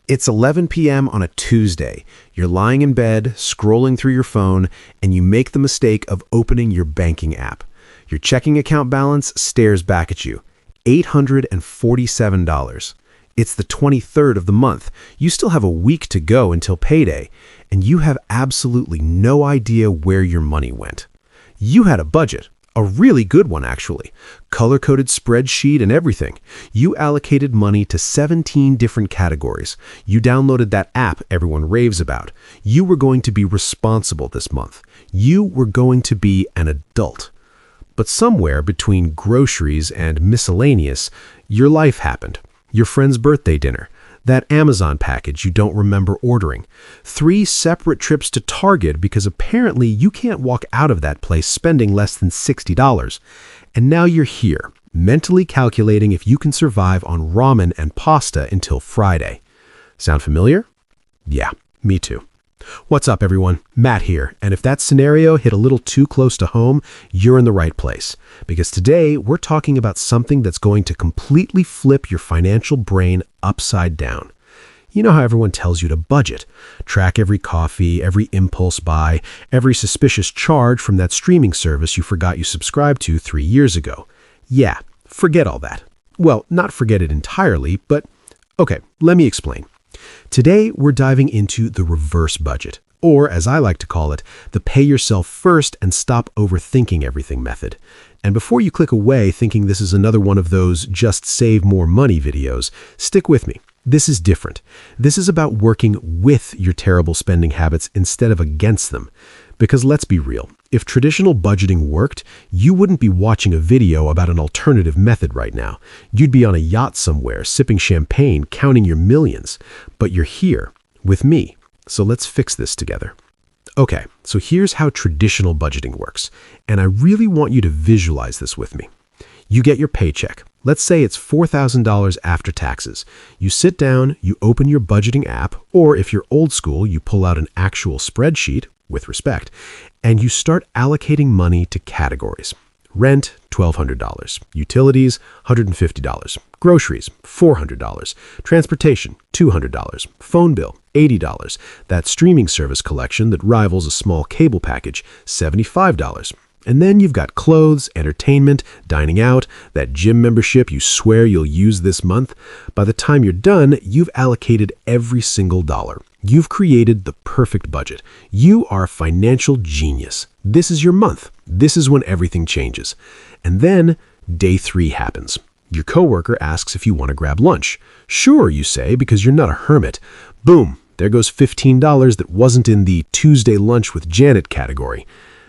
It's 11 p.m. on a Tuesday. You're lying in bed, scrolling through your phone, and you make the mistake of opening your banking app. Your checking account balance stares back at you. $847. It's the 23rd of the month. You still have a week to go until payday, and you have absolutely no idea where your money went. You had a budget. A really good one, actually. Color-coded spreadsheet and everything. You allocated money to 17 different categories. You downloaded that app everyone raves about. You were going to be responsible this month. You were going to be an adult. But somewhere between groceries and miscellaneous, your life happened. Your friend's birthday dinner. That Amazon package you don't remember ordering. 3 separate trips to Target because apparently you can't walk out of that place spending less than $60. And now you're here, mentally calculating if you can survive on ramen and pasta until Friday. Sound familiar? Yeah, me too. What's up, everyone? Matt here, and if that scenario hit a little too close to home, you're in the right place. Because today, we're talking about something that's going to completely flip your financial brain upside down. You know how everyone tells you to budget, track every coffee, every impulse buy, every suspicious charge from that streaming service you forgot you subscribed to 3 years ago. Yeah, forget all that. Well, not forget it entirely, but okay, let me explain. Today, we're diving into the reverse budget, or as I like to call it, the pay yourself first and stop overthinking everything method. And before you click away thinking this is another one of those just save more money videos, stick with me. This is different. This is about working with your terrible spending habits instead of against them. Because let's be real, if traditional budgeting worked, you wouldn't be watching a video about an alternative method right now. You'd be on a yacht somewhere, sipping champagne, counting your millions. But you're here, with me. So let's fix this together. Okay, so here's how traditional budgeting works. And I really want you to visualize this with me. You get your paycheck. Let's say it's $4,000 after taxes. You sit down, you open your budgeting app, or if you're old school, you pull out an actual spreadsheet, with respect, and you start allocating money to categories. Rent, $1,200. Utilities, $150. Groceries, $400. Transportation, $200. Phone bill, $80. That streaming service collection that rivals a small cable package, $75. And then you've got clothes, entertainment, dining out, that gym membership you swear you'll use this month. By the time you're done, you've allocated every single dollar. You've created the perfect budget. You are a financial genius. This is your month. This is when everything changes. And then day 3 happens. Your coworker asks if you want to grab lunch. Sure, you say, because you're not a hermit. Boom, there goes $15 that wasn't in the Tuesday lunch with Janet category.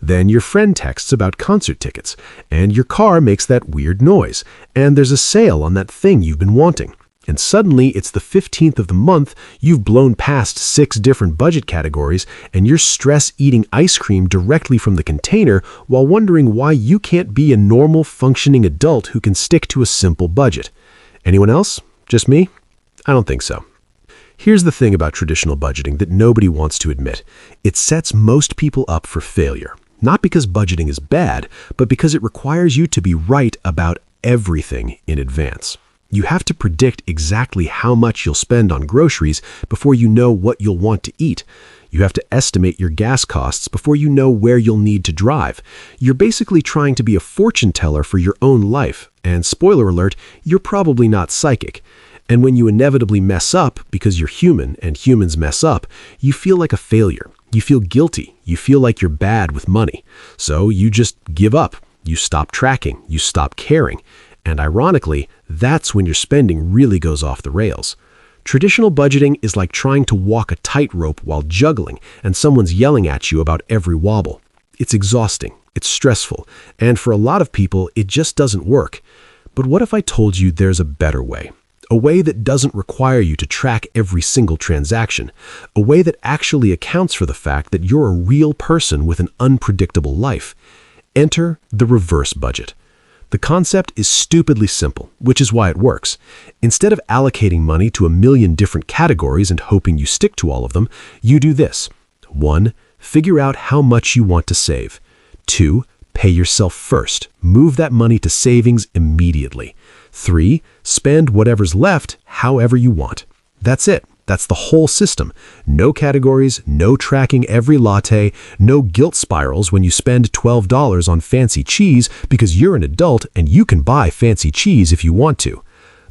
Then your friend texts about concert tickets, and your car makes that weird noise, and there's a sale on that thing you've been wanting. And suddenly, it's the 15th of the month, you've blown past 6 different budget categories, and you're stress eating ice cream directly from the container while wondering why you can't be a normal, functioning adult who can stick to a simple budget. Anyone else? Just me? I don't think so. Here's the thing about traditional budgeting that nobody wants to admit. It sets most people up for failure. Not because budgeting is bad, but because it requires you to be right about everything in advance. You have to predict exactly how much you'll spend on groceries before you know what you'll want to eat. You have to estimate your gas costs before you know where you'll need to drive. You're basically trying to be a fortune teller for your own life. And spoiler alert, you're probably not psychic. And when you inevitably mess up, because you're human and humans mess up, you feel like a failure. You feel guilty. You feel like you're bad with money. So you just give up. You stop tracking. You stop caring. And ironically, that's when your spending really goes off the rails. Traditional budgeting is like trying to walk a tightrope while juggling, and someone's yelling at you about every wobble. It's exhausting. It's stressful. And for a lot of people, it just doesn't work. But what if I told you there's a better way? A way that doesn't require you to track every single transaction. A way that actually accounts for the fact that you're a real person with an unpredictable life. Enter the reverse budget. The concept is stupidly simple, which is why it works. Instead of allocating money to a million different categories and hoping you stick to all of them, you do this. 1. Figure out how much you want to save. 2. Pay yourself first. Move that money to savings immediately. 3. Spend whatever's left however you want. That's it. That's the whole system. No categories, no tracking every latte, no guilt spirals when you spend $12 on fancy cheese because you're an adult and you can buy fancy cheese if you want to.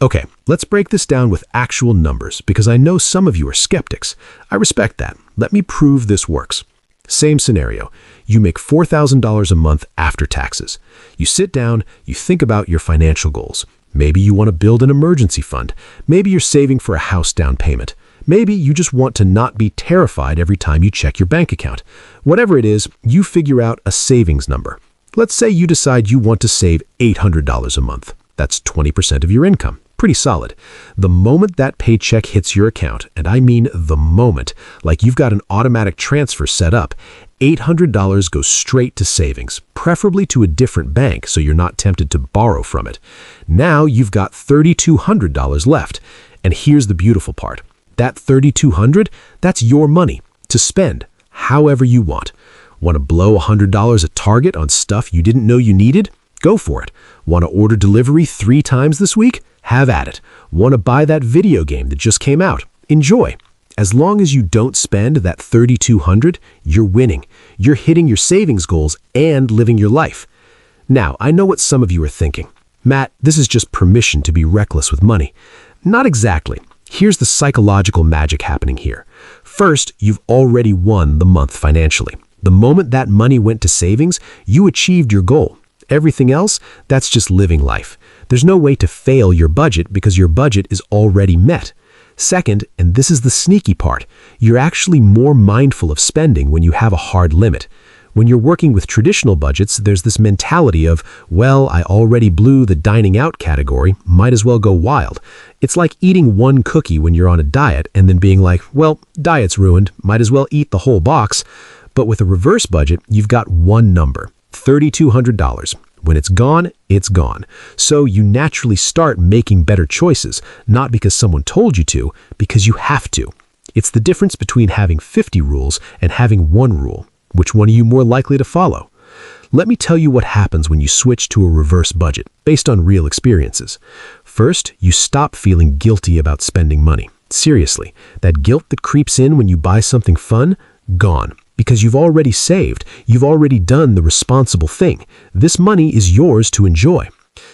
Okay, let's break this down with actual numbers because I know some of you are skeptics. I respect that. Let me prove this works. Same scenario. You make $4,000 a month after taxes. You sit down, you think about your financial goals. Maybe you want to build an emergency fund. Maybe you're saving for a house down payment. Maybe you just want to not be terrified every time you check your bank account. Whatever it is, you figure out a savings number. Let's say you decide you want to save $800 a month. That's 20% of your income. Pretty solid. The moment that paycheck hits your account, and I mean the moment, like you've got an automatic transfer set up, $800 goes straight to savings, preferably to a different bank so you're not tempted to borrow from it. Now you've got $3,200 left. And here's the beautiful part. That $3,200, that's your money to spend however you want. Want to blow $100 at Target on stuff you didn't know you needed? Go for it. Want to order delivery 3 times this week? Have at it. Want to buy that video game that just came out? Enjoy. As long as you don't spend that $3,200, you're winning. You're hitting your savings goals and living your life. Now, I know what some of you are thinking. Matt, this is just permission to be reckless with money. Not exactly. Here's the psychological magic happening here. First, you've already won the month financially. The moment that money went to savings, you achieved your goal. Everything else, that's just living life. There's no way to fail your budget because your budget is already met. Second, and this is the sneaky part, you're actually more mindful of spending when you have a hard limit. When you're working with traditional budgets, there's this mentality of, well, I already blew the dining out category, might as well go wild. It's like eating one cookie when you're on a diet and then being like, well, diet's ruined, might as well eat the whole box. But with a reverse budget, you've got one number, $3,200. When it's gone, it's gone. So you naturally start making better choices, not because someone told you to, because you have to. It's the difference between having 50 rules and having one rule. Which one are you more likely to follow? Let me tell you what happens when you switch to a reverse budget, based on real experiences. First, you stop feeling guilty about spending money. Seriously, that guilt that creeps in when you buy something fun, gone. Because you've already saved, you've already done the responsible thing. This money is yours to enjoy.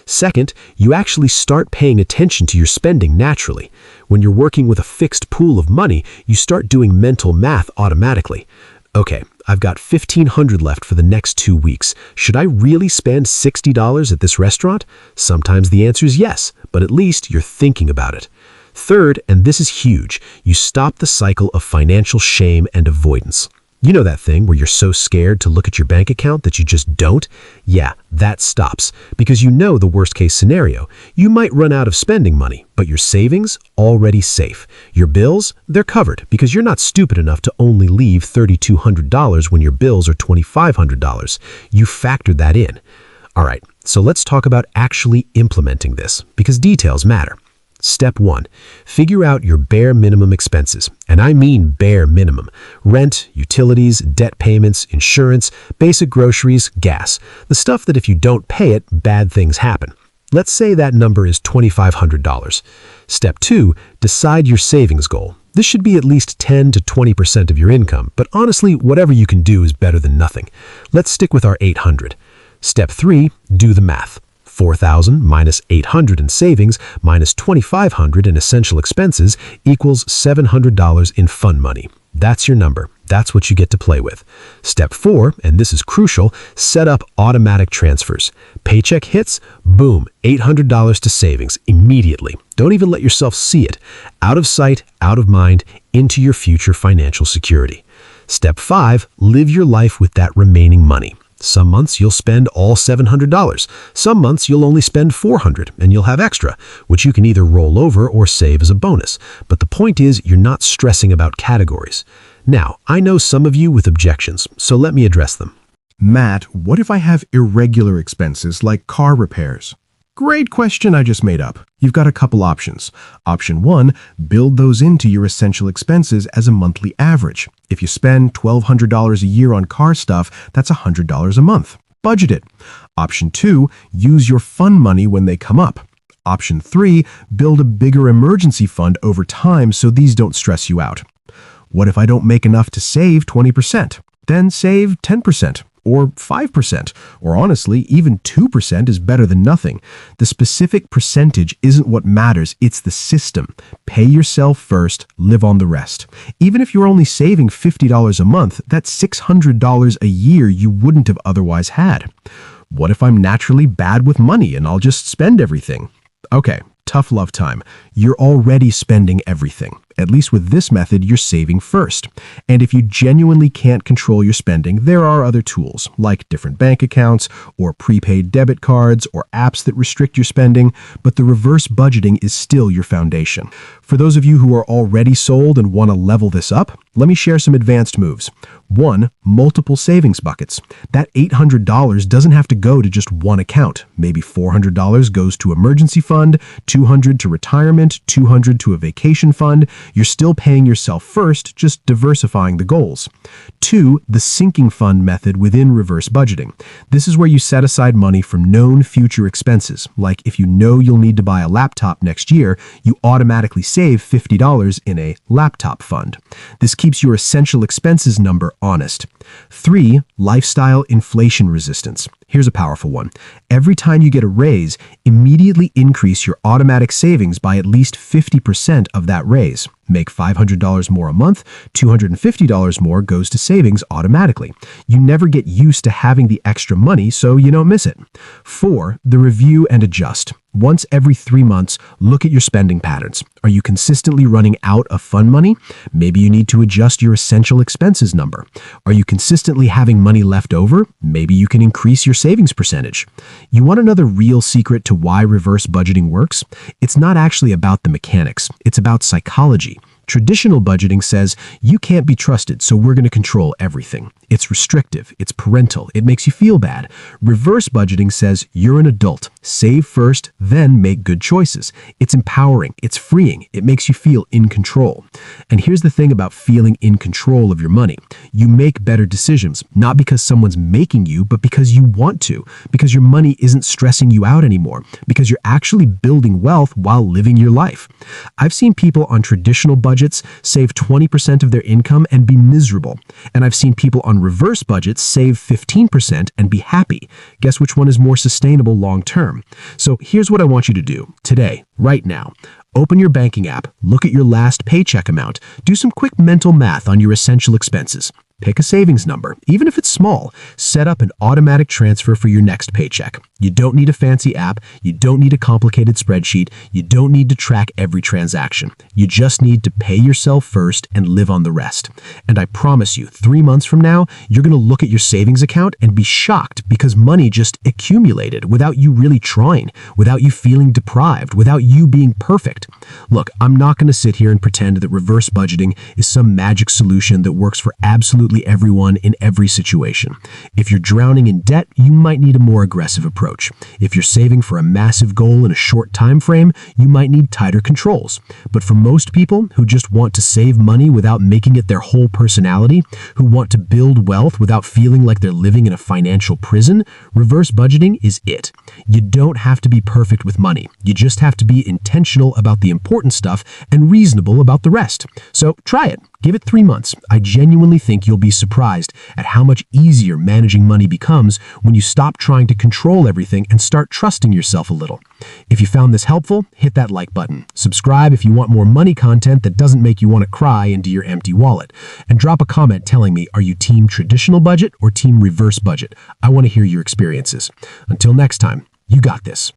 Second, you actually start paying attention to your spending naturally. When you're working with a fixed pool of money, you start doing mental math automatically. Okay, I've got $1,500 left for the next 2 weeks. Should I really spend $60 at this restaurant? Sometimes the answer is yes, but at least you're thinking about it. Third, and this is huge, you stop the cycle of financial shame and avoidance. You know that thing where you're so scared to look at your bank account that you just don't? Yeah, that stops, because you know the worst-case scenario. You might run out of spending money, but your savings, already safe. Your bills, they're covered, because you're not stupid enough to only leave $3,200 when your bills are $2,500. You factored that in. All right, so let's talk about actually implementing this, because details matter. Step 1. Figure out your bare minimum expenses, and I mean bare minimum. Rent, utilities, debt payments, insurance, basic groceries, gas. The stuff that if you don't pay it, bad things happen. Let's say that number is $2,500. Step 2. Decide your savings goal. This should be at least 10 to 20% of your income, but honestly, whatever you can do is better than nothing. Let's stick with our $800. Step 3. Do the math. $4,000 minus $800 in savings minus $2,500 in essential expenses equals $700 in fun money. That's your number. That's what you get to play with. Step 4, and this is crucial, set up automatic transfers. Paycheck hits, boom, $800 to savings immediately. Don't even let yourself see it. Out of sight, out of mind, into your future financial security. Step 5, live your life with that remaining money. Some months you'll spend all $700. Some months you'll only spend $400 and you'll have extra, which you can either roll over or save as a bonus. But the point is you're not stressing about categories. Now, I know some of you with objections, so let me address them. Matt, what if I have irregular expenses like car repairs? Great question I just made up. You've got a couple options. Option 1, build those into your essential expenses as a monthly average. If you spend $1,200 a year on car stuff, that's $100 a month. Budget it. Option 2, use your fun money when they come up. Option 3, build a bigger emergency fund over time so these don't stress you out. What if I don't make enough to save 20%? Then save 10%. Or 5%, or honestly, even 2% is better than nothing. The specific percentage isn't what matters, it's the system. Pay yourself first, live on the rest. Even if you're only saving $50 a month, that's $600 a year you wouldn't have otherwise had. What if I'm naturally bad with money and I'll just spend everything? Okay, tough love time. You're already spending everything. At least with this method, you're saving first. And if you genuinely can't control your spending, there are other tools, like different bank accounts, or prepaid debit cards, or apps that restrict your spending, but the reverse budgeting is still your foundation. For those of you who are already sold and want to level this up, let me share some advanced moves. 1. Multiple savings buckets. That $800 doesn't have to go to just one account. Maybe $400 goes to emergency fund, $200 to retirement, $200 to a vacation fund. You're still paying yourself first, just diversifying the goals. 2. The sinking fund method within reverse budgeting. This is where you set aside money from known future expenses, like if you know you'll need to buy a laptop next year, you automatically save $50 in a laptop fund. This keeps your essential expenses number honest. 3. Lifestyle inflation resistance. Here's a powerful one. Every time you get a raise, immediately increase your automatic savings by at least 50% of that raise. Make $500 more a month, $250 more goes to savings automatically. You never get used to having the extra money, so you don't miss it. 4. The review and adjust. Once every 3 months, look at your spending patterns. Are you consistently running out of fun money? Maybe you need to adjust your essential expenses number. Are you consistently having money left over? Maybe you can increase your savings percentage. You want another real secret to why reverse budgeting works? It's not actually about the mechanics. It's about psychology. Traditional budgeting says you can't be trusted, so we're going to control everything. It's restrictive, it's parental, it makes you feel bad. Reverse budgeting says you're an adult. Save first, then make good choices. It's empowering, it's freeing, it makes you feel in control. And here's the thing about feeling in control of your money. You make better decisions, not because someone's making you, but because you want to, because your money isn't stressing you out anymore, because you're actually building wealth while living your life. I've seen people on traditional budgets save 20% of their income and be miserable. And I've seen people on reverse budgets save 15% and be happy. Guess which one is more sustainable long term? So here's what I want you to do today, right now. Open your banking app, look at your last paycheck amount, do some quick mental math on your essential expenses. Pick a savings number, even if it's small. Set up an automatic transfer for your next paycheck. You don't need a fancy app. You don't need a complicated spreadsheet. You don't need to track every transaction. You just need to pay yourself first and live on the rest. And I promise you, 3 months from now, you're going to look at your savings account and be shocked because money just accumulated without you really trying, without you feeling deprived, without you being perfect. Look, I'm not going to sit here and pretend that reverse budgeting is some magic solution that works for absolutely everyone in every situation. If you're drowning in debt, you might need a more aggressive approach. If you're saving for a massive goal in a short time frame, you might need tighter controls. But for most people who just want to save money without making it their whole personality, who want to build wealth without feeling like they're living in a financial prison, reverse budgeting is it. You don't have to be perfect with money. You just have to be intentional about the important stuff and reasonable about the rest. So try it. Give it 3 months. I genuinely think you'll be surprised at how much easier managing money becomes when you stop trying to control everything and start trusting yourself a little. If you found this helpful, hit that like button. Subscribe if you want more money content that doesn't make you want to cry into your empty wallet. And drop a comment telling me, are you team traditional budget or team reverse budget? I want to hear your experiences. Until next time, you got this.